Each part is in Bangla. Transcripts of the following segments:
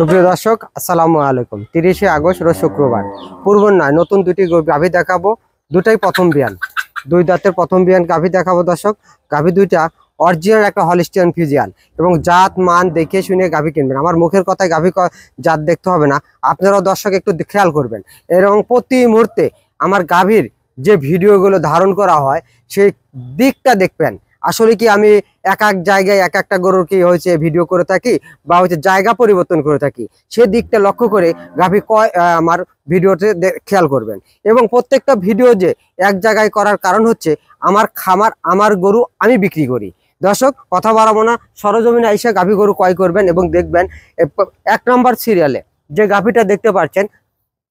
সুপ্রিয় দর্শক, আসসালামু আলাইকুম। 30শে আগস্ট রোজ শুক্রবার পূর্বন্যায় নতুন দুটি গাভী দেখাবো। দুটাই প্রথম বিয়ান, দুই দাঁতের প্রথম বিয়ান গাভী দেখাবো দর্শক। গাভী দুইটা অরিজিনাল একটা হলিস্টিয়ান ফিজিয়ান এবং জাত মান দেখে শুনে গাভী কিনবেন। আমার মুখের কথায় গাভী জাত দেখতে হবে না, আপনারাও দর্শক একটু খেয়াল করবেন এবং প্রতি মুহূর্তে আমার গাভীর যে ভিডিওগুলো ধারণ করা হয় সেই দিকটা দেখবেন। আসলে কি আমি এক এক জায়গায় এক একটা গরুর কি হয়েছে ভিডিও করে থাকি বা হচ্ছে জায়গা পরিবর্তন করে থাকি, সে দিকটা লক্ষ্য করে গাভী আমার ভিডিওতে খেয়াল করবেন। এবং প্রত্যেকটা ভিডিও যে এক জায়গায় করার কারণ হচ্ছে আমার খামার, আমার গরু আমি বিক্রি করি। দর্শক কথা বাড়াবো না, সরজমিনে এসে গাভী গরু ক্রয় করবেন এবং দেখবেন 1 নম্বর সিরিয়ালে যে গাভীটা দেখতে পাচ্ছেন,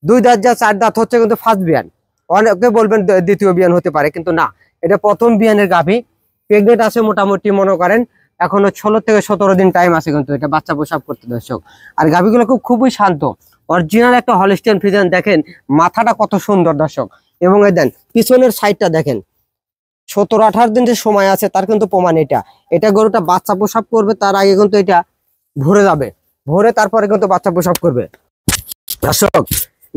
2 দাঁত যা 4 দাঁত হচ্ছে কিন্তু ফার্স্ট বিয়ান। অনেকে বলবেন দ্বিতীয় বিয়ান হতে পারে, কিন্তু না, এটা প্রথম বিয়ানের গাভী। প্রেগনেন্ট আছে মোটামুটি, মনে করেন এখনো 16 থেকে 17 দিন টাইম আছে কিন্তু এটা বাচ্চা প্রসব করতে দর্শক। আর গাভীগুলো খুবই শান্ত, অরিজিনাল একটা হলিস্টিয়ান ফ্রিজিয়ান। দেখেন মাথাটা কত সুন্দর দর্শক, এবং এই দেন পিছনের সাইডটা দেখেন, 17-18 দিন যে সময় আছে তার কিন্তু প্রমাণ এটা গরুটা বাচ্চা প্রসব করবে, তার আগে কিন্তু এটা ভরে যাবে, ভরে তারপরে কিন্তু বাচ্চা প্রসব করবে দর্শক।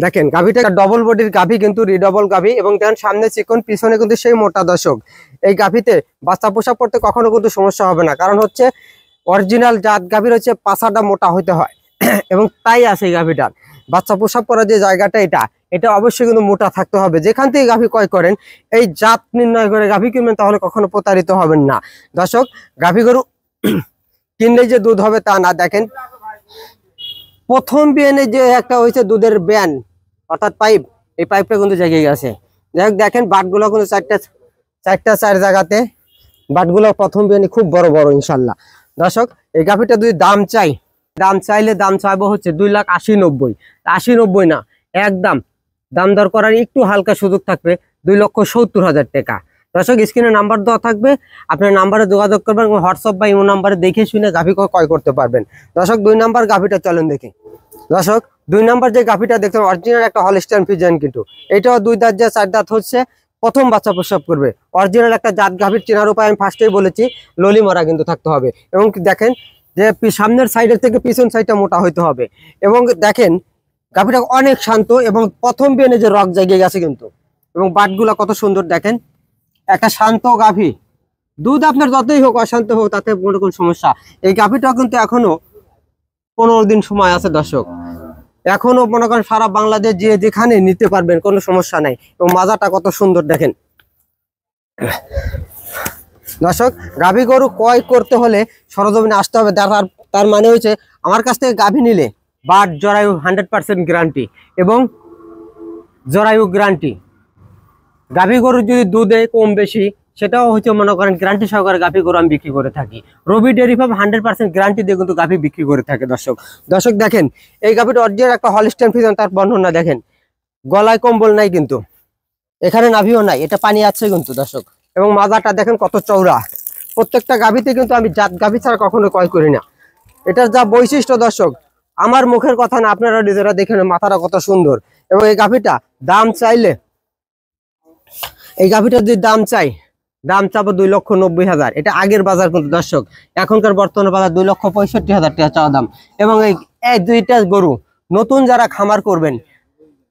দেখেন গাভীটা ডবল বডির গাভী, কিন্তু রিডবল গাভী, এবং দেখেন সামনে চিকন, পিছনে কিন্তু সেই মোটা দর্শক। এই গাভীতে বাচ্চা প্রসব করতে কখনো কিন্তু সমস্যা হবে না, কারণ হচ্ছে অরিজিনাল জাত গাভীর হচ্ছে পাছাটা মোটা হইতে হয় এবং তাই আছে এই গাভীটার বাচ্চা প্রসব করার যে জায়গাটা এটা অবশ্যই কিন্তু মোটা থাকতে হবে। যেখান থেকে গাভী ক্রয় করেন এই জাত নির্ণয় করে গাভী কিনবেন, তাহলে কখনো প্রতারিত হবেন না দর্শক। গাভী গরু কিনলেই যে দুধ হবে তা না। দেখেন প্রথম বিয়ানে যে একটা হয়েছে দুধের ব্যান অর্থাৎ পাইপ, এই পাইপটা কিন্তু জেগে গেছে। যাই হোক দেখেন বাটগুলো কিন্তু চার জায়গাতে বাটগুলো প্রথম বিয়ানে খুব বড় বড় ইনশাল্লাহ দর্শক। এই গাভীটা যদি দাম চাইলে দাম চাইবো হচ্ছে 2,80,90 না, একদম দাম দর করার একটু হালকা সুযোগ থাকবে, 2,70,000 টাকা দর্শক। স্ক্রিনে নাম্বার দেওয়া থাকবে, আপনার নাম্বারে যোগাযোগ করবেন এবং হোয়াটসঅ্যাপ বা ইমো নাম্বারে দেখে শুনে গাভী ক্রয় করতে পারবেন দর্শক। 2 নাম্বার গাভীটা চলেন দেখি দর্শক। 2 নাম্বার যে গাভীটা দেখতে অরিজিনাল একটা হলিস্টিয়ান ফ্রিজিয়ান, কিন্তু এটাও 2 দাঁত যা 4 দাঁত হচ্ছে, প্রথম বাচ্চা প্রসব করবে। অরিজিনাল একটা জাত গাভীর চেনার উপায় আমি ফার্স্টেই বলেছি, ললি মরা কিন্তু থাকতে হবে। এবং দেখেন যে সামনের সাইডের থেকে পিছন সাইডটা মোটা হইতে হবে। এবং দেখেন গাভীটা অনেক শান্ত এবং প্রথম বিয়ানে যে রক জায়গায় গেছে কিন্তু, এবং বাটগুলা কত সুন্দর দেখেন। একটা শান্ত গাভী, দুধ আপনার যতই হোক অশান্ত হোক তাতে কোনো সমস্যা। এই গাভীটাও কিন্তু এখনো 15 দিন সময় আছে দর্শক, এখনো মনে করেন সারা বাংলাদেশ যে যেখানে নিতে পারবেন, কোনো সমস্যা নাই। এবং মাজাটা কত সুন্দর দেখেন দর্শক। গাভী গরু ক্রয় করতে হলে সরজমিনে আসতে হবে। তার মানে হচ্ছে আমার কাছ থেকে গাভী নিলে বাট জরায়ু 100% গ্যারান্টি এবং জরায়ু গ্যারান্টি। গাভী গরু যদি দুধে কম বেশি সেটাও হচ্ছে মনে করেন গ্যারান্টি সহকারে গাভী গরু আমি বিক্রি করে থাকি। রবি ডেয়ারি ফার্ম 100% গ্যারান্টি দিয়ে কিন্তু গাভী বিক্রি করে থাকে দর্শক। দেখেন এই গাভীটা অরিজিনাল একটা হলিস্টিয়ান ফ্রিজিয়ান, তার বর্ণনা দেখেন, গলায় কম্বল নাই কিন্তু, এখানে নাভিও নাই, এটা পানি আছে কিন্তু দর্শক। এবং মাজাটা দেখেন কত চওড়া। প্রত্যেকটা গাভীতে কিন্তু আমি জাত গাভী ছাড়া কখনো ক্রয় করি না। এটার যা বৈশিষ্ট্য দর্শক, আমার মুখের কথা না, আপনারা নিজেরা দেখেন মাথাটা কত সুন্দর। এবং এই গাভীটা দাম চাইলে, এই গাভীটা যদি দাম চাবো 2,90,000। এটা আগের বাজার কিন্তু দর্শক, এখনকার বর্তমান বাজার 2,65,000 টাকা চাওয়া দাম। এবং এই দুইটা গরু নতুন যারা খামার করবেন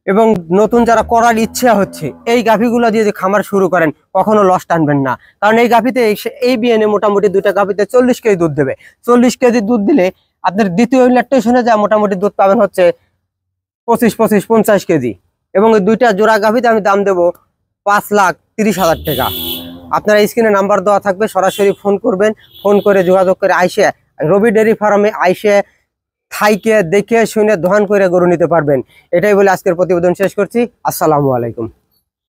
এবং নতুন যারা করার ইচ্ছা হচ্ছে, এই গাভীগুলো দিয়ে যে খামার শুরু করেন কখনো লস টানবেন না। কারণ এই গাভীতে এই বিয়ানে মোটামুটি 2টা গাভীতে 40 কেজি দুধ দেবে। 40 কেজি দুধ দিলে আপনার দ্বিতীয় ল্যাকটেশনে যা মোটামুটি দুধ পাবেন হচ্ছে 25-50 কেজি। এবং এই 2টা জোড়া গাভীতে আমি দাম দেবো 5,30,000 টাকা। আপনারা স্ক্রিনে নাম্বার দেওয়া থাকবে, সরাসরি ফোন করবেন, ফোন করে যোগাযোগ করে আইসে রবি ডেয়ারি ফার্মে আইসে থাইকে দেখে শুনে দহন করে গরু নিতে পারবেন। এটাই বলে আজকের প্রতিবেদন শেষ করছি। আসসালামু আলাইকুম।